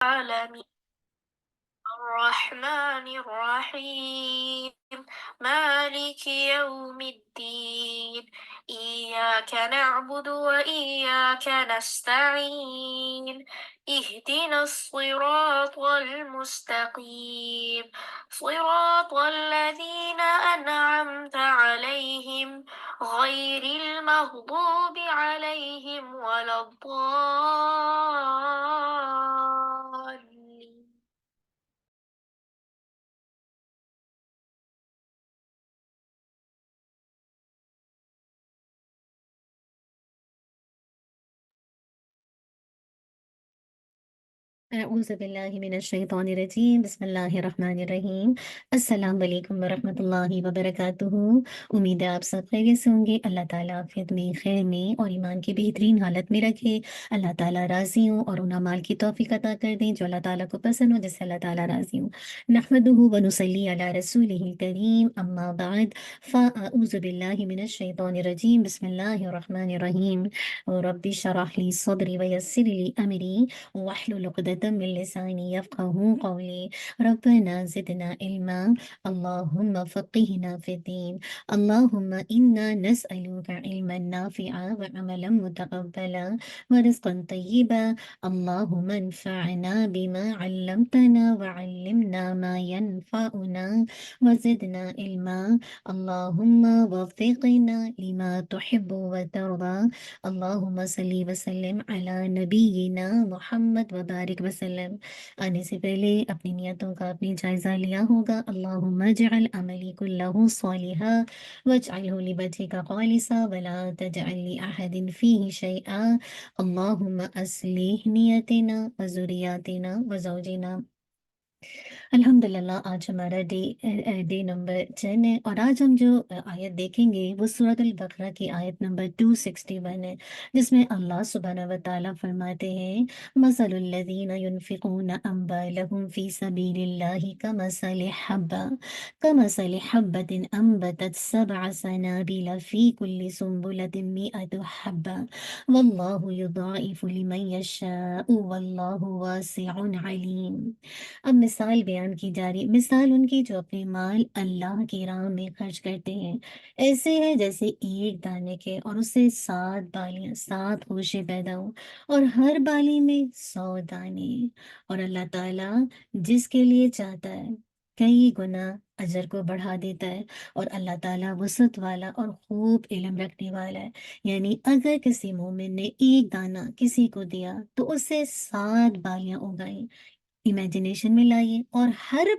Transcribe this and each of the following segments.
العالمين الرحمن الرحيم مالك يوم الدين إياك نعبد وإياك نستعين اهدنا الصراط المستقيم صراط الذين أنعمت عليهم غير المغضوب عليهم ولا الضالين. अऊज़ुबिल्लाहिमिनश्शैतानिर्रजीम बिस्मिल्लाहिर्रहमानिर्रहीम अस्सलाम वालेकुम वरहमतुल्लाहि वबरकातुहू। उम्मीद है आप सब खैरियत से होंगे। अल्लाह ताला आफियत में, खैर में और ईमान की बेहतरीन हालत में रखे। अल्लाह ताला राज़ी हो और उन अमाल की तौफ़ीक अता कर दें जो अल्लाह ताला को पसंद हो, जिससे अल्लाह ताला राज़ी हो। नहमदुहु व नुसल्ली अला रसूलिहिल करीम, अम्मा बाद, फ़अऊज़ु बिल्लाहि मिनश्शैतानिर्रजीम बिस्मिल्लाहिर्रहमानिर्रहीम। रब्बि शरह ली सदरी व यस्सिर ली अमरी वाहलुल उक़दतम मिन लिसानी यफ़क़हू क़ौली। रब्बना ज़िदना इल्मा, अल्लाहुम्मा फ़क़्हिना फ़िद्दीन, अल्लाहुम्मा इन्ना नस्अलुका इल्मन नाफ़िअ व अमलन मुतक़ब्बला व रिज़्क़न तय्यिबा। अल्लाहुम्मा अन्फ़अना बिमा अल्लमतना व अल्लिमना मा यनफ़अुना व ज़िदना इल्मा। अल्लाहुम्मा वफ़्फ़िक़ना लिमा तुहिब्बु व तर्दा। अल्लाहुम्मा सल्ली व सल्लिम अला नबिय्यिना मोहम्मद व बारिक वसल्लम। आने से पहले अपनी नियतों का आपने जायज़ा लिया होगा। अल्लाहुम्मा जअल अमली कुल्लहु सालिहा वजअलहु लिवजहिका खालिसा वला तजअल लिअहदिन फीहि शैआ। अल्लाहुम्मा अस्लिह नियतिना व ज़ुर्रियतिना व ज़ौजिना। अल्हम्दुलिल्लाह, आज हमारा डे नंबर 10 है और आज हम जो आयत देखेंगे वो सूरत अल बकरा की आयत नंबर 261 है, जिसमें अल्लाह सुब्हानहू व तआला फरमाते हैं, मसलुल लज़ीना युनफ़िक़ूना अम्वालहुम फ़ी सबीलिल्लाहि कमसलि हब्बतिन अम्बतत सबअ सनाबिला फ़ी कुल्लि सुंबुलतिन मिअतु हब्बा वल्लाहु युज़ाइफ़ु लिमन यशाअ वल्लाहु वासिउन अलीम। अब मिसाल बयान की जा रही, मिसाल उनकी जो अपने माल अल्लाह की राह में खर्च करते हैं, ऐसे है जैसे एक दाने के और उससे 7 बालियां, 7 होशे पैदा हो और हर बाली में 100 दाने। और अल्लाह ताला जिसके लिए चाहता है कई गुना अजर को बढ़ा देता है। और अल्लाह ताला वसत वाला और खूब इल्म रखने वाला है। यानी अगर किसी मोमिन ने एक दाना किसी को दिया तो उससे 7 बालियां उगाई। इमेजिनेशन में लाइए और हर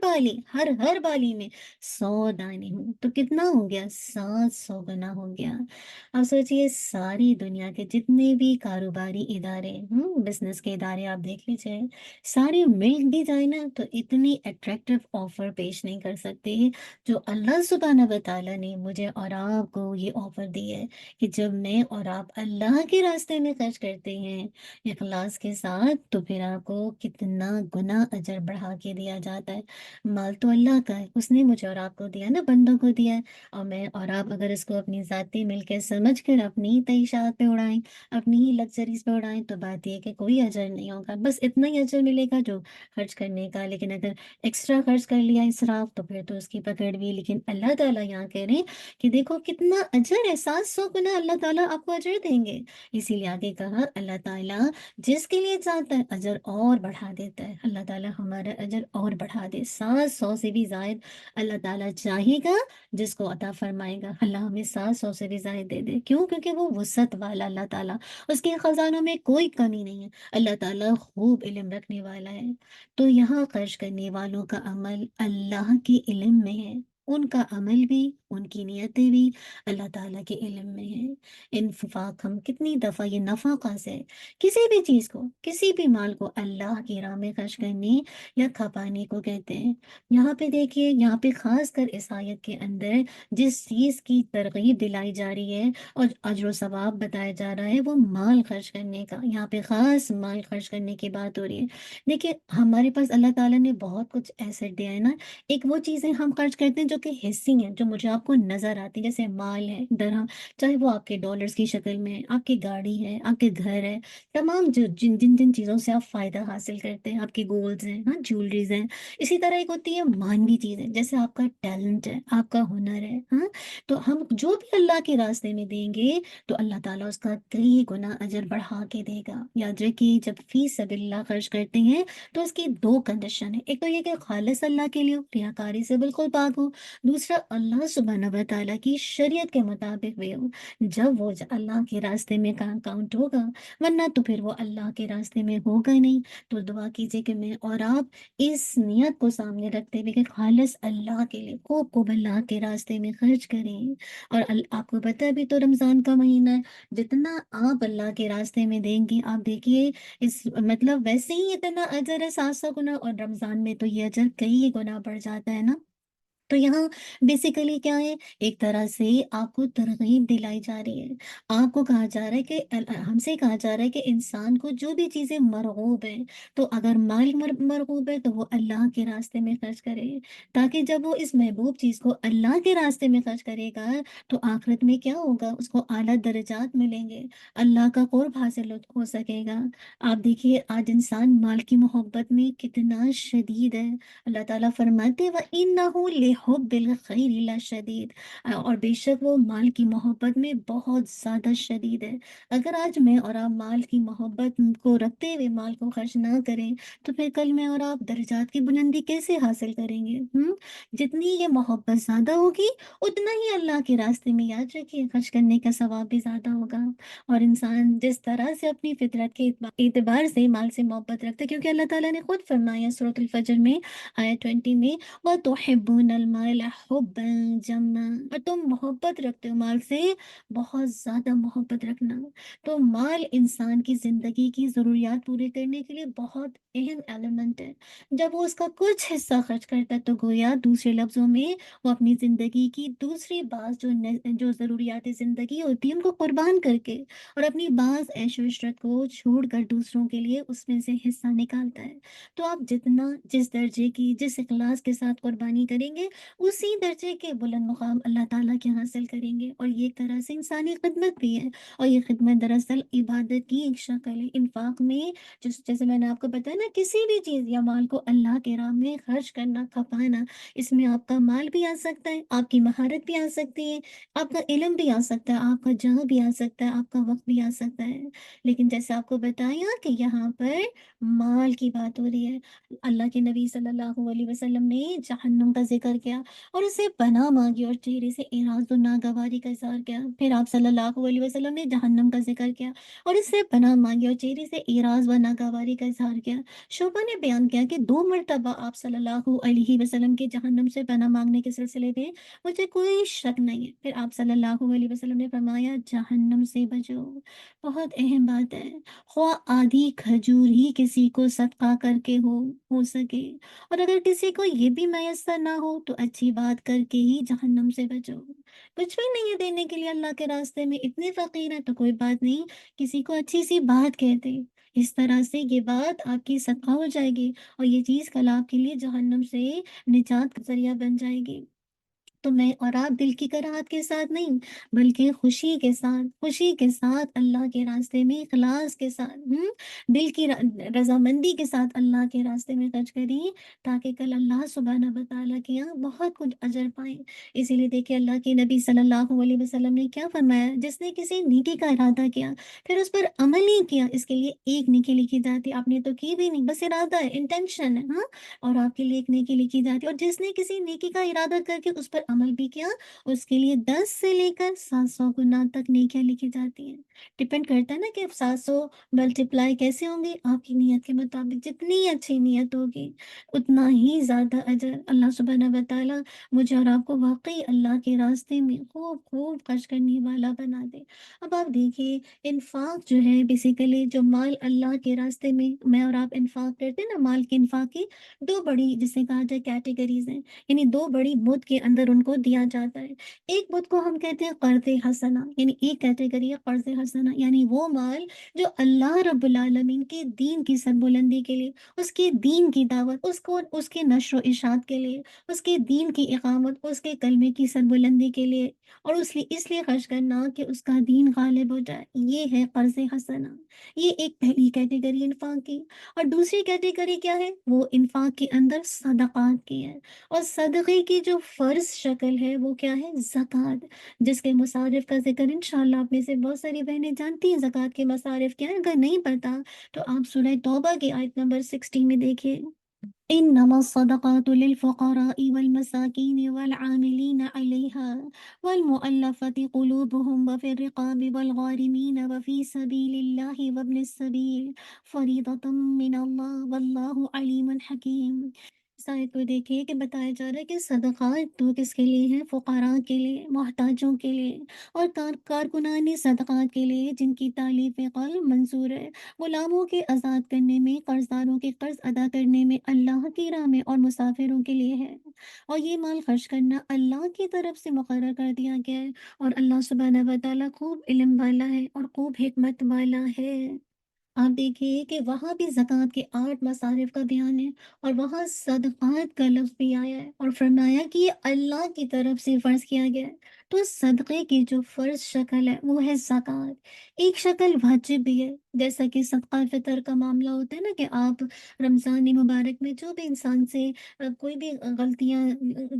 बाली में 100 दाने हों तो कितना हो गया, 700 गुना हो गया। अब सोचिए सारी दुनिया के जितने भी कारोबारी इदारे, बिजनेस के इदारे आप देख लीजिए, सारे मिल भी जाए ना तो इतनी अट्रैक्टिव ऑफर पेश नहीं कर सकते जो अल्लाह सुब्हानहू व तआला ने मुझे और आपको ये ऑफर दी है कि जब मैं और आप अल्लाह के रास्ते में खर्च करते हैं इखलास के साथ तो फिर आपको कितना गुना अजर बढ़ा के दिया जाता है। माल तो अल्लाह का है, उसने मुझे और आपको दिया ना, बंदों को दिया है। और मैं और आप अगर इसको अपनी ज़ाती मिलके समझ कर अपनी ही तईशात पे उड़ाएं, अपनी ही लग्जरीज पे उड़ाएं तो बात ये है कि कोई अजर नहीं होगा, बस इतना ही अजर मिलेगा जो खर्च करने का। लेकिन अगर एक्स्ट्रा खर्च कर लिया इसराफ तो फिर तो उसकी पकड़ भी। लेकिन अल्लाह ताला यहाँ कह रहे हैं कि देखो कितना अजर है, 700 गुना अल्लाह ताला आपको अजर देंगे। इसीलिए आगे कहा अल्लाह ताला जिसके लिए चाहता है अजर और बढ़ा देता है। अल्लाह ताला हमारा अजर और बढ़ा दे, 700 से भी जायद अल्लाह ताला चाहेगा जिसको अता फरमाएगा। अल्लाह हमें 700 से भी जायद दे दे। क्यों? क्योंकि वो वसत वाला अल्लाह ताला, उसके खजानों में कोई कमी नहीं है। अल्लाह ताला खूब इल्म रखने वाला है। तो यहाँ खर्च करने वालों का अमल अल्लाह के इल्म में है, उनका अमल भी, उनकी नियतें भी अल्लाह ताला के इल्म में है। इन्फाक हम कितनी दफ़ा ये नफाका से किसी भी चीज को, किसी भी माल को अल्लाह की राह में खर्च करने या खपाने को कहते हैं। यहाँ पे देखिए, यहाँ पे खास कर इस आयत के अंदर जिस चीज की तरगीब दिलाई जा रही है और अजर सवाब बताया जा रहा है वो माल खर्च करने का। यहाँ पे खास माल खर्च करने की बात हो रही है। देखिए हमारे पास अल्लाह ताला ने बहुत कुछ एसेट दिया है ना। एक वो चीजें हम खर्च करते हैं जो जो कि हिस्सी हैं, जो मुझे आपको नज़र आती हैं, जैसे माल है, दरहम, चाहे वो आपके डॉलर्स की शक्ल में है, आपकी गाड़ी है, आपके घर है, तमाम जो जिन-जिन चीज़ों से आप फ़ायदा हासिल करते हैं, आपके गोल्ड्स हैं, हाँ, ज्वेलरीज़ हैं। इसी तरह एक होती है मानवी चीज़ें, जैसे आपका टैलेंट है, आपका हुनर है, हाँ? तो हम जो भी अल्लाह के रास्ते में देंगे, तो अल्लाह ताला उसका कई गुना अजर बढ़ा के देगा। याद रखिए, जब फ़ी सबिलिल्लाह खर्च करते हैं, तो इसकी 2 कंडीशन है। एक तो ये कि खालिस अल्लाह के लिए हो, रियाकारी से बिल्कुल पाक हो। दूसरा, अल्लाह सुब्हानहू व तआला की शरीयत के मुताबिक भी हो। जब वो अल्लाह के रास्ते में काउंट होगा, वरना तो फिर वो अल्लाह के रास्ते में होगा ही नहीं। तो दुआ कीजिए कि मैं और आप इस नियत को सामने रखते हुए कि खालिस अल्लाह के लिए खूब अल्लाह के रास्ते में खर्च करें। और आपको पता है अभी तो रमज़ान का महीना है, जितना आप अल्लाह के रास्ते में देंगे, आप देखिए इस मतलब वैसे ही इतना अजर है 700 गुना, और रमज़ान में तो ये अजर कई गुना बढ़ जाता है ना। तो यहाँ बेसिकली क्या है, एक तरह से आपको तरगीब दिलाई जा रही है। आपको कहा जा रहा है कि हमसे कहा जा रहा है कि इंसान को जो भी चीज़ें मरगूब हैं, तो अगर माल मरगूब है तो वो अल्लाह के रास्ते में खर्च करे, ताकि जब वो इस महबूब चीज़ को अल्लाह के रास्ते में खर्च करेगा, तो आखिरत में क्या होगा, उसको आला दर्जात मिलेंगे, अल्लाह का क़ुर्ब हासिल हो सकेगा। आप देखिए आज इंसान माल की मोहब्बत में कितना शदीद है। अल्लाह ताला फरमाते व इन्नहु लिहुब्बिल खैरि लशदीद, और बेशक वो माल की मोहब्बत में बहुत ज़्यादा शदीद है। अगर आज मैं और आप माल की मोहब्बत को रखते हुए माल को खर्च ना करें, तो फिर कल मैं और आप दर्जात की बुलंदी कैसे हासिल करेंगे? जितनी ये मोहब्बत ज़्यादा होगी, उतना ही अल्लाह के रास्ते में, याद रखिए, खर्च करने का सवाब भी ज़्यादा होगा। और इंसान जिस तरह से अपनी फितरत के एतबार से माल से मोहब्बत रखता है, क्योंकि अल्लाह ताला ने खुद फरमाया सूरतुल फजर में आयत 20 में, वतुहिब्बुनल माल हुब्बन जम्मा, और तुम मोहब्बत रखते हो माल से, बहुत ज़्यादा मोहब्बत रखना। तो माल इंसान की ज़िंदगी की ज़रूरियात पूरी करने के लिए बहुत अहम एलिमेंट है। जब वो उसका कुछ हिस्सा खर्च करता है, तो गोया दूसरे लफ्ज़ों में वो अपनी ज़िंदगी की दूसरी बात जो ज़रूरियात ज़िंदगी होती है, उनको कुर्बान करके और अपनी बाज़ ऐश व इशरत को छोड़कर दूसरों के लिए उसमें से हिस्सा निकालता है। तो आप जितना जिस दर्जे की जिस इखलास के साथ कुर्बानी करेंगे, उसी दर्जे के बुलंद मुकाम अल्लाह ताला के हासिल करेंगे। और ये एक तरह से इंसानी खिदमत भी है, और ये खिदमत दरअसल इबादत की एक शक्ल है। इन्फाक में जैसे मैंने आपको बताया ना, किसी भी चीज़ या माल को अल्लाह के राह में खर्च करना, खपाना, इसमें आपका माल भी आ सकता है, आपकी महारत भी आ सकती है, आपका इल्म भी आ सकता है, आपका जहाँ भी आ सकता है, आपका वक्त भी आ सकता है। लेकिन जैसे आपको बताया कि यहाँ पर माल की बात हो रही है, अल्लाह के नबी सल्लल्लाहु अलैहि वसल्लम ने जहन्नम का जिक्र किया और उससे पनाह मांगी और चेहरे से इराज और नागवारी का इजहार किया। फिर आप सल्लल्लाहु अलैहि वसल्लम ने जहन्नम का जिक्र किया और इससे पनाह मांगी और चेहरे से इराज व नागवारी का इजहार किया। शोभा ने बयान किया कि 2 मरतबा आप सल्लल्लाहु अलैहि वसल्लम के जहन्नम से पनाह मांगने के सिलसिले में मुझे कोई शक नहीं है। फिर आप सल्लल्लाहु अलैहि वसल्लम ने फरमाया, जहन्नम से बचो। बहुत अहम बात है। ख्वाह आधी खजूर ही किसी को सदका करके हो सके, और अगर किसी को ये भी मैसर ना हो, तो अच्छी बात करके ही जहन्नम से बचो। कुछ भी नहीं है देने के लिए अल्लाह के रास्ते में, इतने फकीर है तो कोई बात नहीं, किसी को अच्छी सी बात कहते, इस तरह से ये बात आपकी सदका हो जाएगी, और ये चीज़ कल आपके लिए जहन्नम से निजात का जरिया बन जाएगी। तो मैं और आप दिल की कराहत के साथ नहीं, बल्कि खुशी के साथ अल्लाह के रास्ते में इखलास के साथ, दिल की रजामंदी के साथ अल्लाह के रास्ते में खर्च करें, ताकि कल अल्लाह सुब्हानहू व तआला के यहाँ बहुत कुछ अजर पाएं। इसीलिए देखिए अल्लाह के नबी सल्लल्लाहु अलैहि वसल्लम ने क्या फरमाया, जिसने किसी नेकी का इरादा किया फिर उस पर अमल नहीं किया, इसके लिए एक नेकी लिखी जाती है। आपने तो की भी नहीं, बस इरादा है, इंटेंशन है, हाँ, और आपके लिए एक नेकी लिखी जाती है। और जिसने किसी नेकी का इरादा करके उस पर अमल भी किया, उसके लिए 10 से लेकर 700 गुना तक नेकियां लिखी जाती हैं। डिपेंड करता है ना कि 700 मल्टीप्लाई कैसे होंगे, आपकी नीयत के मुताबिक। जितनी अच्छी नीयत होगी, उतना ही ज्यादा अजर अल्लाह सुब्हानहू व तआला मुझे और आपको वाकई अल्लाह के रास्ते में खूब खूब खर्च करने वाला बना दे। अब आप देखिए, इन्फाक जो है, बेसिकली जो माल अल्लाह के रास्ते में मैं और आप इन्फाक करते हैं ना, माल के इन्फाक की दो बड़ी, जिसे कहा जाए, कैटेगरीज हैं, यानी दो बड़ी मुद के अंदर ان کو دیا جاتا ہے۔ ایک بدھ کو ہم کہتے ہیں قرض حسنہ، یعنی ایک کیٹیگری ہے قرض حسنہ، یعنی وہ مال جو اللہ رب العالمین کے دین کی سربلندی کے لیے، اس کے دین کی دعوت، اس کو اس کے نشر و اشاعت کے لیے، اس کے دین کی اقامت، اس کے کلمے کی سربلندی کے لیے، اور اس لیے خرچ کرنا کہ اس کا دین غالب ہو جائے، یہ ہے قرض حسنہ۔ یہ ایک پہلی کیٹیگری انفاق کی۔ اور دوسری کیٹیگری کیا ہے؟ وہ انفاق کے اندر صدقات کی ہے، اور صدقے کی جو فرض شکل ہے وہ کیا ہے؟ زکوٰۃ، جس کے مصارف کا ذکر انشاءاللہ آپ میں سے بہت ساری بہنیں جانتی ہیں زکوٰۃ کے مصارف کیا ہیں۔ اگر نہیں پتا تو آپ سورہ توبہ کی آیت نمبر 60 میں دیکھیے، انما الصدقات للفقراء والمساکین والعاملین علیہا والمؤلفة قلوبهم وفي الرقاب والغارمین وفي سبیل اللہ وابن السبیل فریضة من اللہ واللہ علیم حکیم۔ اس آیت کو دیکھیے کہ بتایا جا رہا ہے کہ صدقات تو کس کے لیے ہیں؟ فقراء کے لیے، محتاجوں کے لیے، اور کارکنان صدقات کے لیے جن کی تالیف قلب منظور ہے، غلاموں کے آزاد کرنے میں، قرض داروں کے قرض ادا کرنے میں، اللہ کی راہ میں، اور مسافروں کے لیے ہے۔ اور یہ مال خرچ کرنا اللہ کی طرف سے مقرر کر دیا گیا ہے، اور اللہ سبحانہ و تعالیٰ خوب علم والا ہے اور خوب حکمت والا ہے۔ آپ دیکھیے کہ وہاں بھی زکوٰۃ کے 8 مصارف کا بیان ہے، اور وہاں صدقات کا لفظ بھی آیا ہے، اور فرمایا کہ یہ اللہ کی طرف سے فرض کیا گیا ہے۔ تو صدقے کی جو فرض شکل ہے وہ ہے زکوٰۃ۔ ایک شکل واجب بھی ہے، جیسا کہ صدقہ فطر کا معاملہ ہوتا ہے نا، کہ آپ رمضان مبارک میں جو بھی انسان سے کوئی بھی غلطیاں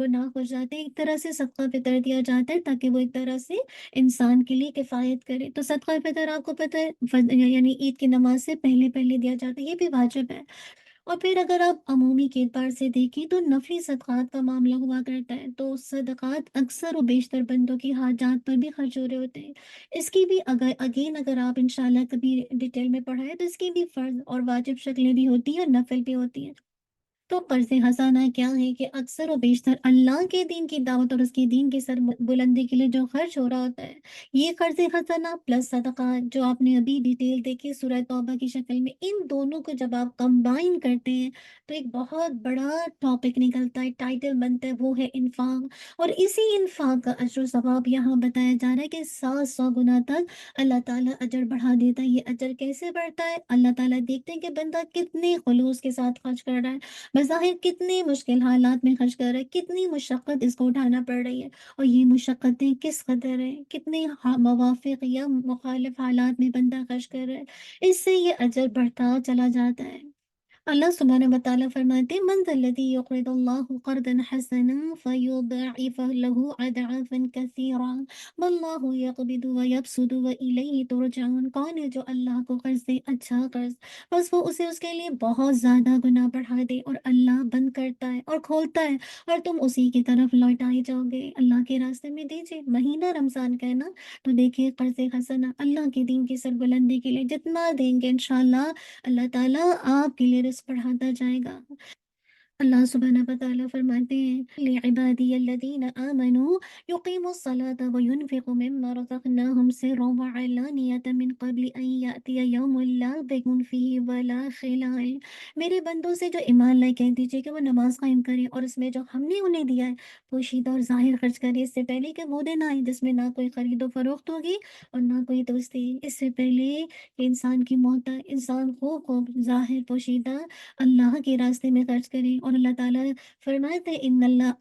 گناہ ہو جاتے ہیں، ایک طرح سے صدقہ فطر دیا جاتا ہے تاکہ وہ ایک طرح سے انسان کے لیے کفایت کرے۔ تو صدقہ فطر آپ کو پتہ ہے یعنی عید کی نماز سے پہلے پہلے دیا جاتا ہے، یہ بھی واجب ہے۔ اور پھر اگر آپ عمومی کے اعتبار سے دیکھیں تو نفلی صدقات کا معاملہ ہوا کرتا ہے، تو صدقات اکثر و بیشتر بندوں کی حاجات پر بھی خرچ ہو رہے ہوتے ہیں۔ اس کی بھی اگر آپ انشاءاللہ کبھی ڈیٹیل میں پڑھائیں تو اس کی بھی فرض اور واجب شکلیں بھی ہوتی ہیں اور نفل بھی ہوتی ہیں۔ تو قرض حسنہ کیا ہے کہ اکثر و بیشتر اللہ کے دین کی دعوت اور اس کی دین کی سر بلندی کے لیے جو خرچ ہو رہا ہوتا ہے، یہ قرض حسنہ پلس صدقات جو آپ نے ابھی ڈیٹیل دیکھی سورہ توبہ کی شکل میں، ان دونوں کو جب آپ کمبائن کرتے ہیں تو ایک بہت بڑا ٹاپک نکلتا ہے، ٹائٹل بنتا ہے، وہ ہے انفاق۔ اور اسی انفاق کا اجر و ثواب یہاں بتایا جا رہا ہے کہ 700 گنا تک اللہ تعالیٰ اجر بڑھا دیتا ہے۔ یہ اجر کیسے بڑھتا ہے؟ اللہ تعالیٰ دیکھتے ہیں کہ بندہ کتنے خلوص کے ساتھ خرچ کر رہا ہے، بظاہر کتنے مشکل حالات میں خرچ کر رہا ہے، کتنی مشقت اس کو اٹھانا پڑ رہی ہے، اور یہ مشقتیں کس قدر ہیں، کتنے موافق یا مخالف حالات میں بندہ خرچ کر رہا ہے، اس سے یہ اجر بڑھتا چلا جاتا ہے۔ اللہ سبحانہ وتعالیٰ فرماتے ہیں من ذا الذی یقرض اللہ قرضا حسنا فیضاعفہ لہ اضعافا کثیرا واللہ یقبض ویبسط والیہ ترجعون۔ کون ہے جو اللہ کو قرض دے، اچھا قرض، بس وہ اسے اس کے لیے بہت زیادہ گناہ بڑھا دے، اور اللہ بند کرتا ہے اور کھولتا ہے، اور تم اسی کی طرف لوٹائے جاؤ گے۔ اللہ کے راستے میں دیجیے، مہینہ رمضان کا ہے نا، تو دیکھیے قرض حسنہ اللہ کے دین کی سربلندی کے لیے جتنا دیں گے انشاءاللہ اللہ تعالیٰ آپ کے لیے رزق بڑھاتا جائے گا۔ اللہ سبحانہ وتعالیٰ فرماتے ہیں لعبادی الذین آمنوا یقیموا الصلاة وینفقوا مما رزقناہم سرا وعلانیۃ من قبل ان یأتی یوم لا بیع فیہ ولا خلال۔ میرے بندوں سے جو ایمان لائے کہہ دیجئے کہ وہ نماز قائم کریں، اور اس میں جو ہم نے انہیں دیا ہے پوشیدہ اور ظاہر خرچ کرے، اس سے پہلے کہ وہ دن آئے جس میں نہ کوئی خرید و فروخت ہوگی اور نہ کوئی دوستی، اس سے پہلے کہ انسان کی موت آئے، انسان خوب خوب ظاہر پوشیدہ اللہ کے راستے میں خرچ کریں۔ اور اللہ تعالیٰ فرماتے ہیں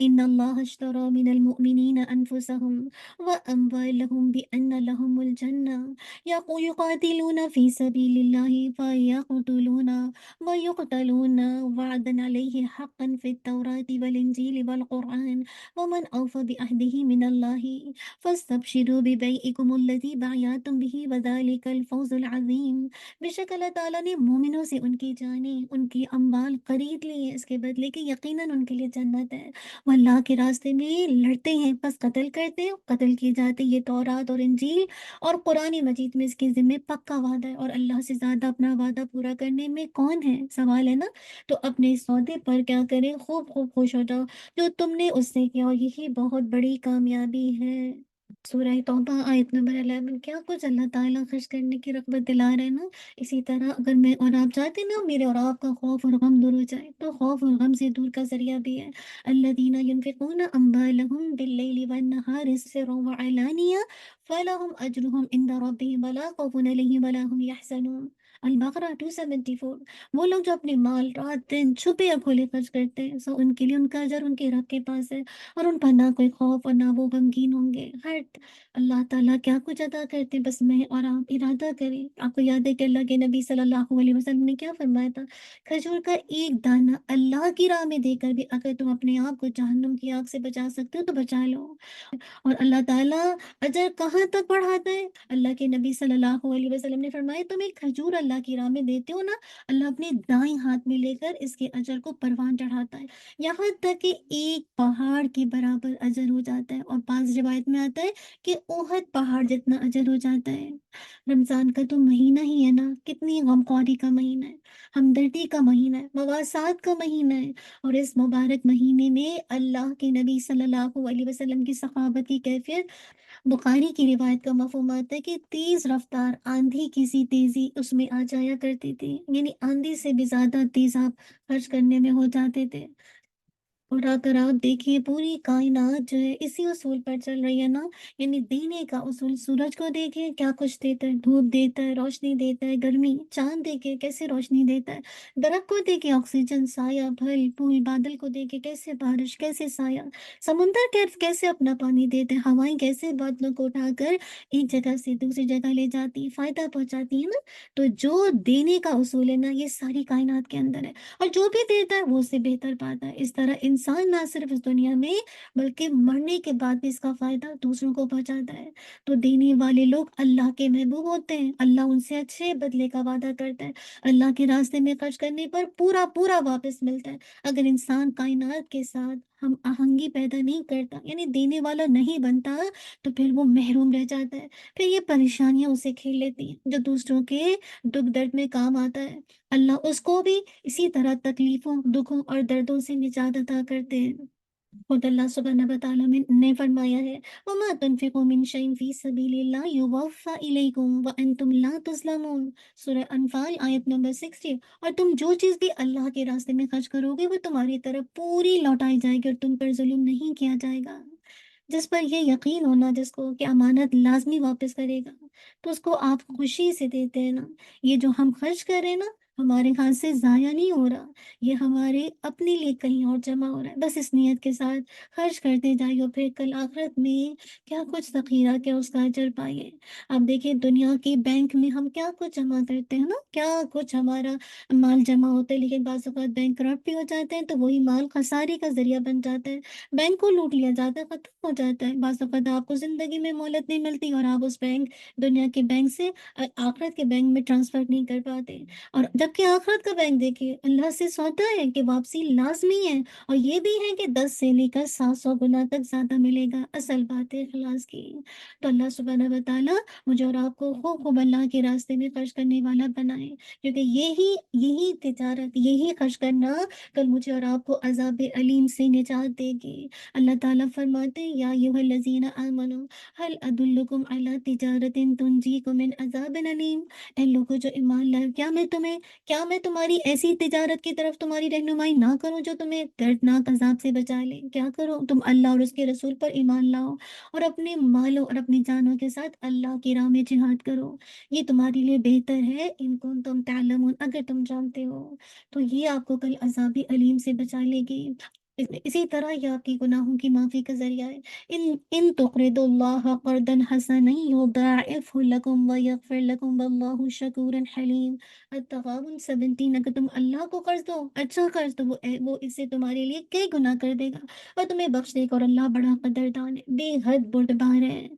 ان اللہ اشتری من المؤمنین انفسهم واموالهم بان لهم الجنہ یقاتلون فی سبیل اللہ فیقتلون ویقتلون وعدا علیہ حقا فی التوراة والانجیل والقرآن ومن اوفى بعہدہ من اللہ فاستبشروا ببیعکم الذی بایعتم بہ وذلک الفوز العظیم۔ بے شک اللہ تعالیٰ نے مومنوں سے ان کی جانیں، ان کی اموال خرید لی ہیں، اس کے بدلے کہ یقیناً ان کے لیے جنت ہے۔ وہ اللہ کے راستے میں لڑتے ہیں، بس قتل کرتے ہیں، قتل کیے جاتے ہیں۔ یہ تورات اور انجیل اور قرآن مجید میں اس کے ذمہ پکا وعدہ ہے، اور اللہ سے زیادہ اپنا وعدہ پورا کرنے میں کون ہے؟ سوال ہے نا۔ تو اپنے اس سودے پر کیا کریں؟ خوب خوب خوش ہو جاؤ جو تم نے اس سے کیا، اور یہی بہت بڑی کامیابی ہے۔ सूरह तौबा आयत नंबर 11। क्या कुछ अल्लाह ताला खर्च करने की रग़बत दिला रहे हैं ना। इसी तरह अगर मैं और आप चाहते हैं ना मेरे और आपका खौफ और गम दूर हो जाए, तो खौफ और गम से दूर का ज़रिया भी है। अल्लज़ीना युनफ़िक़ूना अम्वालहुम बिल्लैलि वन्नहारि सिर्रन व अलानिया फ़लहुम अजरुहुम इंदा रब्बिहिम वला खौफ़ुन अलैहिम वला हुम यहज़नून। अल-बक़रा 274। वो लोग जो अपने माल रात दिन छुपे या खुले खर्च करते हैं, सो उनके लिए उनका अजर उनके रब के पास है, और उन पर ना कोई खौफ और ना वो गमगीन होंगे। हट, अल्लाह ताला क्या कुछ अता करते हैं, बस मैं और आप इरादा करें। आपको याद है कि अल्लाह के नबी सल्लल्लाहु अलैहि वसल्लम ने क्या फरमाया था? खजूर का एक दाना अल्लाह की राह में देकर भी अगर तुम अपने आप को जहन्नुम की आग से बचा सकते हो तो बचा लो। और अल्लाह ताला अजर कहाँ तक बढ़ाता है? अल्लाह के नबी सल्लल्लाहु अलैहि वसल्लम ने फरमाया, तुम एक खजूर अल्लाह की राह में देते हो ना, अल्लाह अपने दाएं हाथ में लेकर इसके अजर को परवान चढ़ाता है, यहाँ तक कि एक पहाड़ के बराबर अजर हो जाता है। और पांच रिवायत में आता है कि ओहद पहाड़ जितना अजर हो जाता है। रमजान का तो महीना ही है ना, कितनी गमख्वारी का महीना है, हमदर्दी का महीना है, मवासात का महीना है। और इस मुबारक महीने में अल्लाह के नबी सल्लल्लाहु अलैहि वसल्लम की सखावत की कैफियत, बुखारी की रिवायत का मफहूम आता है कि तेज रफ्तार आंधी की सी तेजी उसमें आ जाया करती थी, यानी आंधी से भी ज्यादा तेज आप खर्च करने में हो जाते थे। और अगर आप देखिए पूरी कायनात जो है इसी उसूल पर चल रही है ना, यानी देने का उसूल। सूरज को देखिए क्या कुछ देता है, धूप देता है, रोशनी देता है, गर्मी। चांद देखिए कैसे रोशनी देता है। दरख्त को देखिए ऑक्सीजन, साया, फल फूल। बादल को देखिए कैसे बारिश, कैसे साया। समुंदर कैसे अपना पानी देते हैं। हवाएं कैसे बादलों को उठाकर एक जगह से दूसरी जगह ले जाती, फायदा पहुंचाती है ना। तो जो देने का उसूल है ना, ये सारी कायनात के अंदर है। और जो भी देता है वो उससे बेहतर पाता है। इस तरह इंसान ना सिर्फ इस दुनिया में बल्कि मरने के बाद भी इसका फायदा दूसरों को पहुंचाता है। तो देने वाले लोग अल्लाह के महबूब होते हैं, अल्लाह उनसे अच्छे बदले का वादा करता है। अल्लाह के रास्ते में खर्च करने पर पूरा पूरा वापस मिलता है। अगर इंसान कायनात के साथ हम आहंगी पैदा नहीं करता, यानी देने वाला नहीं बनता, तो फिर वो महरूम रह जाता है। फिर ये परेशानियां उसे खेल लेती हैं जो दूसरों के दुख दर्द में काम आता है। अल्लाह उसको भी इसी तरह तकलीफों, दुखों और दर्दों से निजात अता करते हैं। खुद अल्लाह सुब्हानहू व तआला ने फरमाया है, वमा तुनफिकू मिन शैइन फी सबीलिल्लाह युवफ़ा इलैकुम व अंतुम ला तुज़लमून। सूरह अनफाल आयत नंबर 60। और तुम जो चीज़ भी अल्लाह के रास्ते में खर्च करोगे वो तुम्हारी तरफ पूरी लौटाई जाएगी और तुम पर जुल्म नहीं किया जाएगा। जिस पर ये यकीन होना जिसको कि अमानत लाजमी वापस करेगा, तो उसको आप खुशी से देते हैं ना। ये जो हम खर्च कर रहे हैं ना, हमारे हाथ से जाया नहीं हो रहा, ये हमारे अपने लिए कहीं और जमा हो रहा है। बस इस नियत के साथ खर्च करते जाइए और फिर कल आखिरत में क्या कुछ ज़ख़ीरा, क्या उसका अजर पाइए। आप देखिए दुनिया के बैंक में हम क्या कुछ जमा करते हैं ना, क्या कुछ हमारा माल जमा होता है, लेकिन बाज़ औक़ात बैंक करप्ट भी हो जाते हैं तो वही माल खसारे का ज़रिया बन जाता है। बैंक को लूट लिया जाता है, खत्म हो जाता है। बाज़ औक़ात आपको ज़िंदगी में मोहलत नहीं मिलती और आप उस बैंक, दुनिया के बैंक से आखिरत के बैंक में ट्रांसफ़र नहीं कर पाते। और जबकि आखिरत का बैंक देखिए अल्लाह से सौदा है कि वापसी लाज़मी है, और ये भी है कि 10 से लेकर 700 गुना तक ज़्यादा मिलेगा। असल बात है इख़लास की। तो अल्लाह सुब्हानहू व तआला मुझे और आपको खूब खूब अल्लाह के रास्ते में खर्च करने वाला बनाए, क्योंकि यही यही तिजारत, यही खर्च करना कल मुझे और आपको अज़ाब अलीम से निजात देगी। अल्लाह ताला फरमाते हैं, या अय्युहल्लज़ीना आमनू हल अदुल्लुकुम अला तिजारतिन तुंजीकुम मिन अज़ाबिन अलीम। ऐ लोगों जो ईमान लाए, क्या मैं तुम्हारी ऐसी तिजारत की तरफ तुम्हारी रहनुमाई ना करूं जो तुम्हें दर्दनाक अजाब से बचा ले। क्या करो तुम? अल्लाह और उसके रसूल पर ईमान लाओ और अपने मालों और अपनी जानों के साथ अल्लाह की राह में जिहाद करो। ये तुम्हारे लिए बेहतर है, इनको तुम तालमून, अगर तुम जानते हो। तो ये आपको कल अजाब अलीम से बचा लेगी। इसी तरह ये आपकी गुनाहों की माफ़ी का ज़रिया है। इन इन तुक़रिदुल्लाह क़र्दन हसनन युदाइफ़हु लकुम व यग़फ़िर लकुम वल्लाहु शकूरुन हलीम। अत-तग़ाबुन 17। अगर तुम अल्लाह को कर्ज़ दो, अच्छा कर्ज़, तो वो इससे तुम्हारे लिए कई गुना कर देगा और तुम्हें बख्श देगा। और अल्लाह बड़ा क़दरदान है, बेहद बुर्दबार है।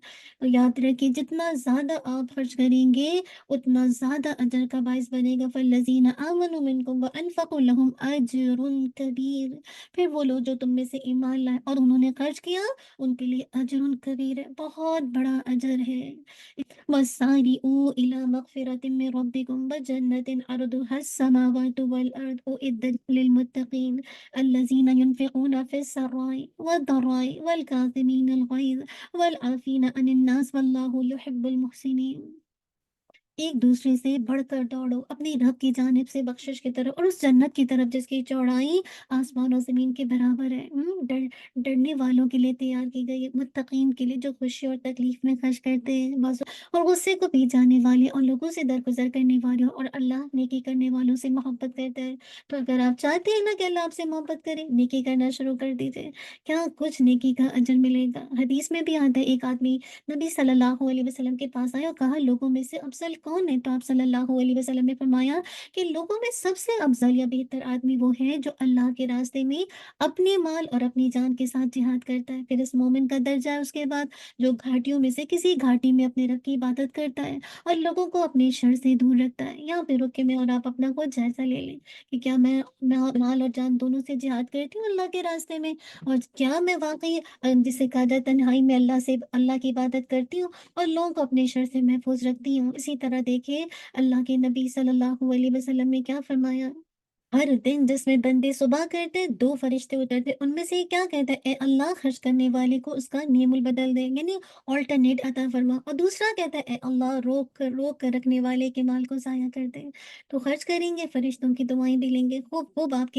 तो याद रखिए जितना ज़्यादा आप खर्च करेंगे उतना ज़्यादा अजर का बाइस बनेगा। फ़ल्लज़ीना आमनू मिनकुम व अनफ़क़ू लहुम अज्रुन कबीर। फिर वो لوگ جو تم میں سے ایمان لائے اور انہوں نے خرچ کیا، ان کے لیے اجر کبیر ہے، بہت بڑا اجر ہے۔ وَسَارِعُوا إِلَى مَغْفِرَةٍ مِّن رَّبِّكُمْ وَجَنَّةٍ عَرْضُهَا السَّمَاوَاتُ وَالْأَرْضُ أُعِدَّتْ لِلْمُتَّقِينَ الَّذِينَ يُنفِقُونَ فِي السَّرَّاءِ وَالضَّرَّاءِ وَالْكَاظِمِينَ الْغَيْظَ وَالْعَافِينَ عَنِ النَّاسِ وَاللَّهُ يُحِبُّ الْمُحْسِنِينَ۔ ایک دوسرے سے بڑھ کر دوڑو اپنی رب کی جانب سے بخشش کی طرف اور اس جنت کی طرف جس کی چوڑائی آسمان و زمین کے برابر ہے۔ ڈرنے والوں کے لیے تیار کی گئی ہے، متقین کے لیے جو خوشی اور تکلیف میں خرچ کرتے ہیں اور غصے کو پی جانے والے اور لوگوں سے درگزر کرنے والوں، اور اللہ نیکی کرنے والوں سے محبت کرتا ہے۔ تو اگر آپ چاہتے ہیں نا کہ اللہ آپ سے محبت کرے، نیکی کرنا شروع کر دیجیے، کیا کچھ نیکی کا اجر ملے گا۔ حدیث میں بھی آتا ہے، ایک آدمی نبی صلی اللہ علیہ وسلم کے پاس آیا اور کہا لوگوں میں سے افضل کون ہے؟ تو آپ صلی اللہ علیہ وسلم نے فرمایا کہ لوگوں میں سب سے افضل یا بہتر آدمی وہ ہے جو اللہ کے راستے میں اپنے مال اور اپنی جان کے ساتھ جہاد کرتا ہے۔ پھر اس مومن کا درجہ ہے اس کے بعد جو گھاٹیوں میں سے کسی گھاٹی میں اپنے رب کی عبادت کرتا ہے اور لوگوں کو اپنے شر سے دور رکھتا ہے۔ یہاں پہ رک کے میں اور آپ اپنا کچھ جائزہ لے لیں کہ کیا میں مال اور جان دونوں سے جہاد کرتی ہوں اللہ کے راستے میں، اور کیا میں واقعی جسے کہا جائے تنہائی میں اللہ کی عبادت کرتی ہوں اور لوگوں کو اپنے شر سے محفوظ رکھتی ہوں۔ اسی طرح دیکھیے اللہ کے نبی صلی اللہ علیہ وسلم نے کیا فرمایا، ہر دن جس میں بندے صبح کرتے دو فرشتے اترتے، ان میں سے یہ کیا کہتا ہے، اے اللہ خرچ کرنے والے کو اس کا نعم البدل دے، یعنی آلٹرنیٹ عطا فرما، اور دوسرا کہتا ہے اے اللہ روک کر رکھنے والے کے مال کو ضائع کر دے۔ تو خرچ کریں گے، فرشتوں کی دعائیں بھی لیں گے، خوب خوب آپ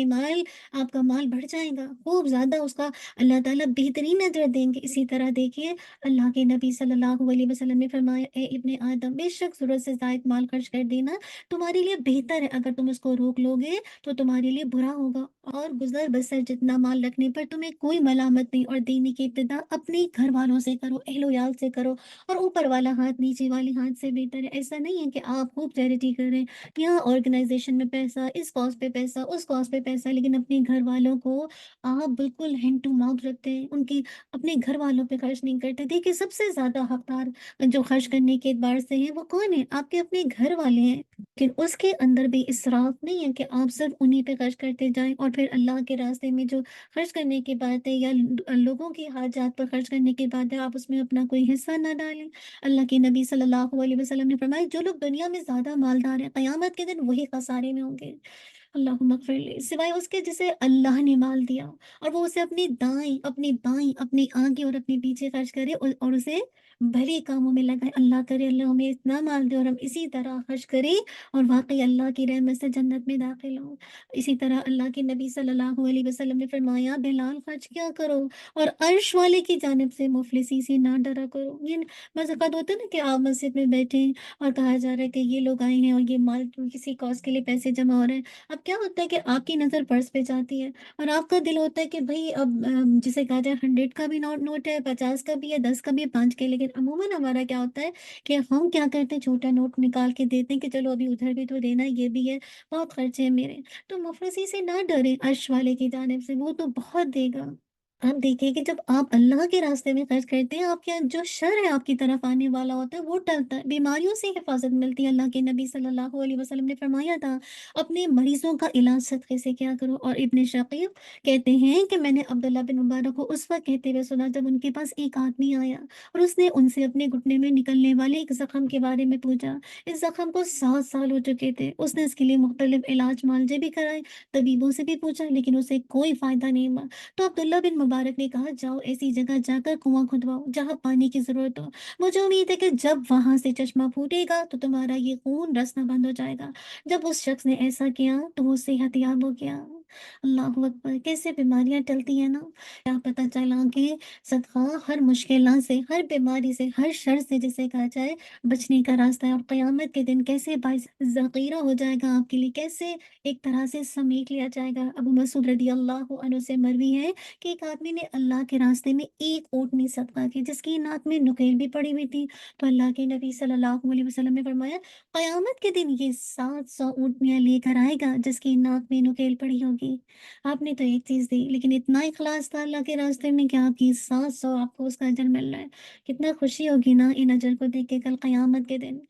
کا مال بڑھ جائے گا، خوب زیادہ اس کا اللہ تعالیٰ بہترین اجر دیں گے۔ اسی طرح دیکھیے اللہ کے نبی صلی اللہ علیہ وسلم نے فرمایا، اے ابن آدم، بے شک ضرورت سے زائد مال خرچ کر دینا تمہارے لیے بہتر ہے، اگر تم اس کو روک لو گے تو تمہارے لیے برا ہوگا، اور گزر بسر جتنا مال رکھنے پر تمہیں کوئی ملامت نہیں، اور دینے کی ابتدا اپنے گھر والوں سے کرو، اہل و عیال سے کرو، اور اوپر والا ہاتھ نیچے والے ہاتھ سے بہتر ہے۔ ایسا نہیں ہے کہ آپ خوب چیریٹی کر رہے ہیں، یہاں آرگنائزیشن میں پیسہ، اس کاز پہ پیسہ، اس کاز پہ پیسہ، لیکن اپنے گھر والوں کو آپ بالکل ہینڈ ٹو ماؤتھ رکھتے ہیں، ان کی اپنے گھر والوں پہ خرچ نہیں کرتے۔ دیکھیے سب سے زیادہ حقدار جو خرچ کرنے کے اعتبار سے ہیں وہ کون ہے؟ آپ کے اپنے گھر والے ہیں، لیکن اس کے اندر بھی اسراف نہیں ہے کہ آپ صرف انہی پہ خرچ کرتے جائیں، اور پھر اللہ کے راستے میں جو خرچ کرنے کی بات ہے یا لوگوں کی حاجات پر خرچ کرنے کی بات ہے آپ اس میں اپنا کوئی حصہ نہ ڈالیں۔ اللہ کے نبی صلی اللہ علیہ وسلم نے فرمایا جو لوگ دنیا میں زیادہ مالدار ہیں قیامت کے دن وہی خسارے میں ہوں گے، اللہم اغفر لی، سوائے اس کے جسے اللہ نے مال دیا اور وہ اسے اپنی دائیں، اپنی بائیں، اپنی آگے اور اپنے پیچھے خرچ کرے اور اسے بھلے کاموں میں لگائے۔ اللہ کرے اللہ ہمیں اتنا مال دے اور ہم اسی طرح خرچ کریں اور واقعی اللہ کی رحمت سے جنت میں داخل ہوں۔ اسی طرح اللہ کے نبی صلی اللہ علیہ وسلم نے فرمایا بلال خرچ کیا کرو اور عرش والے کی جانب سے مفلسی سے نہ ڈرا کرو۔ یہ بعض اوقات ہوتا ہے نا کہ آپ مسجد میں بیٹھے ہیں اور کہا جا رہا ہے کہ یہ لوگ آئے ہیں اور یہ مال کسی کاز کے لیے پیسے جمع ہو رہے ہیں، اب کیا ہوتا ہے کہ آپ کی نظر پرس پہ جاتی ہے اور آپ کا دل ہوتا ہے کہ بھئی اب جسے کہا جائے 100 کا بھی نوٹ ہے، 50 کا بھی ہے، 10 کا بھی ہے، 5 کے، لیکن عموماً ہمارا کیا ہوتا ہے کہ ہم کیا کرتے ہیں چھوٹا نوٹ نکال کے دیتے ہیں کہ چلو ابھی ادھر بھی تو دینا ہے، یہ بھی ہے، بہت خرچے ہیں میرے۔ تو مفلسی سے نہ ڈریں، عرش والے کی جانب سے وہ تو بہت دے گا۔ آپ دیکھیں کہ جب آپ اللہ کے راستے میں خرچ کرتے ہیں آپ کے جو شر ہے آپ کی طرف آنے والا ہوتا ہے وہ ٹلتا ہے، بیماریوں سے حفاظت ملتی ہے۔ اللہ کے نبی صلی اللہ علیہ وسلم نے فرمایا تھا اپنے مریضوں کا علاج صدقے سے کیا کرو، اور ابن شقیق کہتے ہیں کہ میں نے عبداللہ بن مبارک کو اس وقت کہتے ہوئے سنا جب ان کے پاس ایک آدمی آیا اور اس نے ان سے اپنے گھٹنے میں نکلنے والے ایک زخم کے بارے میں پوچھا۔ اس زخم کو 7 سال ہو چکے تھے، اس نے اس کے لیے مختلف علاج معالجے بھی کرائے، طبیبوں سے بھی پوچھا، لیکن اسے کوئی فائدہ نہیں ہوا۔ تو عبداللہ بن مبارک نے کہا جاؤ ایسی جگہ جا کر کنواں کھدواؤ جہاں پانی کی ضرورت ہو، مجھے امید ہے کہ جب وہاں سے چشمہ پھوٹے گا تو تمہارا یہ خون رسنا بند ہو جائے گا۔ جب اس شخص نے ایسا کیا تو وہ صحت یاب ہو گیا۔ اللہ اکبر، کیسے بیماریاں ٹلتی ہیں نا، کیا پتہ چلا کہ صدقہ ہر مشکلات سے، ہر بیماری سے، ہر شر سے جسے کہا جائے بچنے کا راستہ ہے، اور قیامت کے دن کیسے باعث ذخیرہ ہو جائے گا آپ کے لیے، کیسے ایک طرح سے سمیٹ لیا جائے گا۔ ابو مسعود رضی اللہ عنہ سے مروی ہے کہ ایک آدمی نے اللہ کے راستے میں ایک اونٹنی صدقہ کی جس کی ناک میں نکیل بھی پڑی ہوئی تھی، تو اللہ کے نبی صلی اللہ علیہ وسلم نے فرمایا قیامت کے دن یہ 700 اونٹنیاں لے کر آئے گا جس کی ناک میں نکیل پڑی ہوگی۔ होगी। आपने तो एक चीज़ दी, लेकिन इतना इखलास था अल्लाह के रास्ते में कि आपकी 700 आपको उसका अजर मिल रहा है। कितना खुशी होगी ना इन अजर को देख के कल क़यामत के दिन।